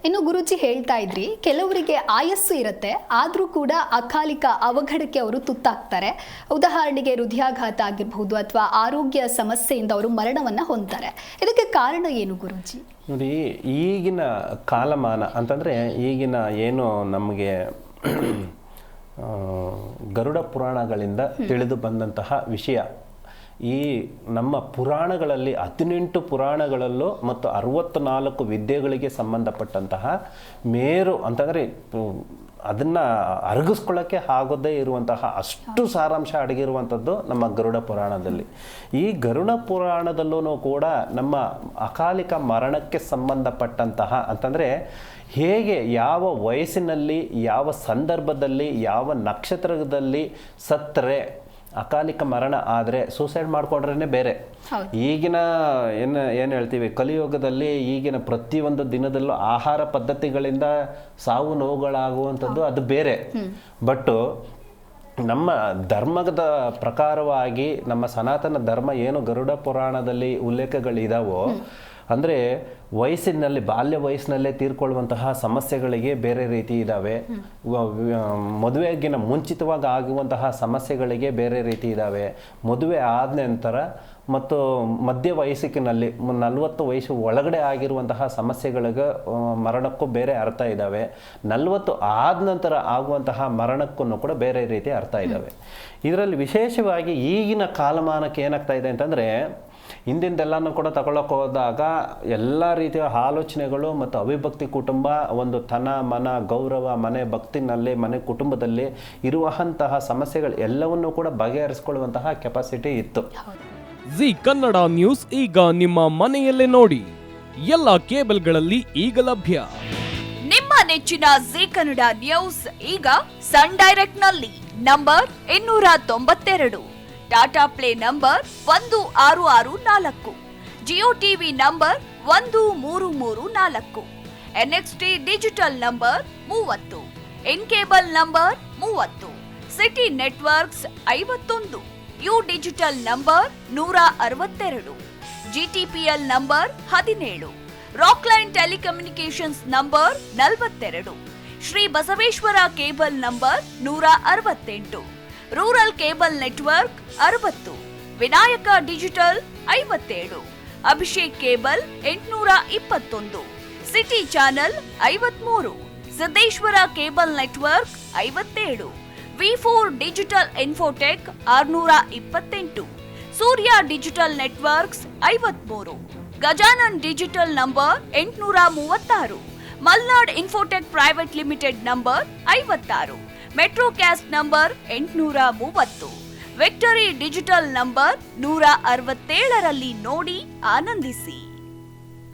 ಇನ್ನು ಗುರೂಜಿ ಹೇಳ್ತಾ ಇದ್ರಿ, ಕೆಲವರಿಗೆ ಆಯಸ್ಸು ಇರುತ್ತೆ, ಆದರೂ ಕೂಡ ಅಕಾಲಿಕ ಅವಘಡಕ್ಕೆ ಅವರು ತುತ್ತಾಗ್ತಾರೆ. ಉದಾಹರಣೆಗೆ ಹೃದಯಾಘಾತ ಆಗಿರಬಹುದು ಅಥವಾ ಆರೋಗ್ಯ ಸಮಸ್ಯೆಯಿಂದ ಅವರು ಮರಣವನ್ನು ಹೊಂದ್ತಾರೆ. ಇದಕ್ಕೆ ಕಾರಣ ಏನು ಗುರೂಜಿ? ನೋಡಿ, ಈಗಿನ ಕಾಲಮಾನ ಅಂತಂದರೆ ಈಗಿನ ಏನು ನಮಗೆ ಗರುಡ ಪುರಾಣಗಳಿಂದ ತಿಳಿದು ಬಂದಂತಹ ವಿಷಯ, ಈ ನಮ್ಮ ಪುರಾಣಗಳಲ್ಲಿ 18 ಪುರಾಣಗಳಲ್ಲೂ ಮತ್ತು 64 ವಿದ್ಯೆಗಳಿಗೆ ಸಂಬಂಧಪಟ್ಟಂತಹ ಮೇರು ಅಂತಂದರೆ ಅದನ್ನು ಅರಗಿಸ್ಕೊಳ್ಳೋಕ್ಕೆ ಆಗೋದೇ ಇರುವಂತಹ ಅಷ್ಟು ಸಾರಾಂಶ ಅಡಗಿರುವಂಥದ್ದು ನಮ್ಮ ಗರುಡ ಪುರಾಣದಲ್ಲಿ. ಈ ಗರುಡ ಪುರಾಣದಲ್ಲೂ ಕೂಡ ನಮ್ಮ ಅಕಾಲಿಕ ಮರಣಕ್ಕೆ ಸಂಬಂಧಪಟ್ಟಂತಹ ಅಂತಂದರೆ ಹೇಗೆ ಯಾವ ವಯಸ್ಸಿನಲ್ಲಿ ಯಾವ ಸಂದರ್ಭದಲ್ಲಿ ಯಾವ ನಕ್ಷತ್ರದಲ್ಲಿ ಸತ್ತರೆ ಅಕಾಲಿಕ ಮರಣ ಆದರೆ ಸೂಸೈಡ್ ಮಾಡ್ಕೊಂಡ್ರೇ ಬೇರೆ. ಈಗಿನ ಏನು ಹೇಳ್ತೀವಿ, ಕಲಿಯುಗದಲ್ಲಿ ಈಗಿನ ಪ್ರತಿಯೊಂದು ದಿನದಲ್ಲೂ ಆಹಾರ ಪದ್ಧತಿಗಳಿಂದ ಸಾವು ನೋವುಗಳಾಗುವಂಥದ್ದು ಅದು ಬೇರೆ. ಬಟ್ ನಮ್ಮ ಧರ್ಮದ ಪ್ರಕಾರವಾಗಿ ನಮ್ಮ ಸನಾತನ ಧರ್ಮ ಏನು ಗರುಡ ಪುರಾಣದಲ್ಲಿ ಉಲ್ಲೇಖಗಳಿದಾವೋ, ಅಂದರೆ ವಯಸ್ಸಿನಲ್ಲಿ ಬಾಲ್ಯ ವಯಸ್ಸಿನಲ್ಲೇ ತೀರ್ಕೊಳ್ಳುವಂತಹ ಸಮಸ್ಯೆಗಳಿಗೆ ಬೇರೆ ರೀತಿ ಇದ್ದಾವೆ, ಮದುವೆಗಿನ ಮುಂಚಿತವಾಗಿ ಆಗುವಂತಹ ಸಮಸ್ಯೆಗಳಿಗೆ ಬೇರೆ ರೀತಿ ಇದ್ದಾವೆ, ಮದುವೆ ಆದ ನಂತರ ಮತ್ತು ಮಧ್ಯ ವಯಸ್ಸಿನಲ್ಲಿ 40 ವಯಸ್ಸು ಒಳಗಡೆ ಆಗಿರುವಂತಹ ಸಮಸ್ಯೆಗಳಿಗೆ ಮರಣಕ್ಕೂ ಬೇರೆ ಅರ್ಥ ಇದ್ದಾವೆ, 40 ಆದ ನಂತರ ಆಗುವಂತಹ ಮರಣಕ್ಕೂ ಕೂಡ ಬೇರೆ ರೀತಿ ಅರ್ಥ ಇದ್ದಾವೆ. ಇದರಲ್ಲಿ ವಿಶೇಷವಾಗಿ ಈಗಿನ ಕಾಲಮಾನಕ್ಕೆ ಏನಾಗ್ತಾ ಇದೆ ಅಂತಂದರೆ, ಹಿಂದಿಂದೆಲ್ಲನೂ ಕೂಡ ತಗೊಳ್ಳೋಕೆ ಹೋದಾಗ ಎಲ್ಲ ರೀತಿಯ ಆಲೋಚನೆಗಳು ಮತ್ತು ಅವಿಭಕ್ತಿ ಕುಟುಂಬ, ಒಂದು ತನ ಮನ ಗೌರವ ಮನೆ ಭಕ್ತಿನಲ್ಲಿ ಮನೆ ಕುಟುಂಬದಲ್ಲಿ ಇರುವಂತಹ ಸಮಸ್ಯೆಗಳು ಎಲ್ಲವನ್ನೂ ಕೂಡ ಬಗೆಹರಿಸಿಕೊಳ್ಳುವಂತಹ ಕೆಪಾಸಿಟಿ ಇತ್ತು. ಜಿ ಕನ್ನಡ ನ್ಯೂಸ್ ಈಗ ನಿಮ್ಮ ಮನೆಯಲ್ಲೇ ನೋಡಿ, ಎಲ್ಲ ಕೇಬಲ್ಗಳಲ್ಲಿ ಈಗ ಲಭ್ಯ. ನಿಮ್ಮ ನೆಚ್ಚಿನ ಜಿ ಕನ್ನಡ ನ್ಯೂಸ್ ಈಗ ಸನ್ ಡೈರೆಕ್ಟ್ ನಲ್ಲಿ number 292, Tata play number 1664, Jio TV number 1334, NXT digital number 30, in cable number 30, city networks 51, U digital number 162, GTPL number 17, Rockline telecommunications number 42, Shri Basaveshwara cable number 168, rural cable network 60, Vinayaka digital 57, Abhishek cable 821, city channel 53, Siddeshwara cable network 57, V4 digital Infotech 628, Surya digital networks 53, Gajanan digital number 836, Malnad Infotech private limited number 56, Metro cast number 830, Victory digital number 167ರಲ್ಲಿ ನೋಡಿ ಆನಂದಿಸಿ.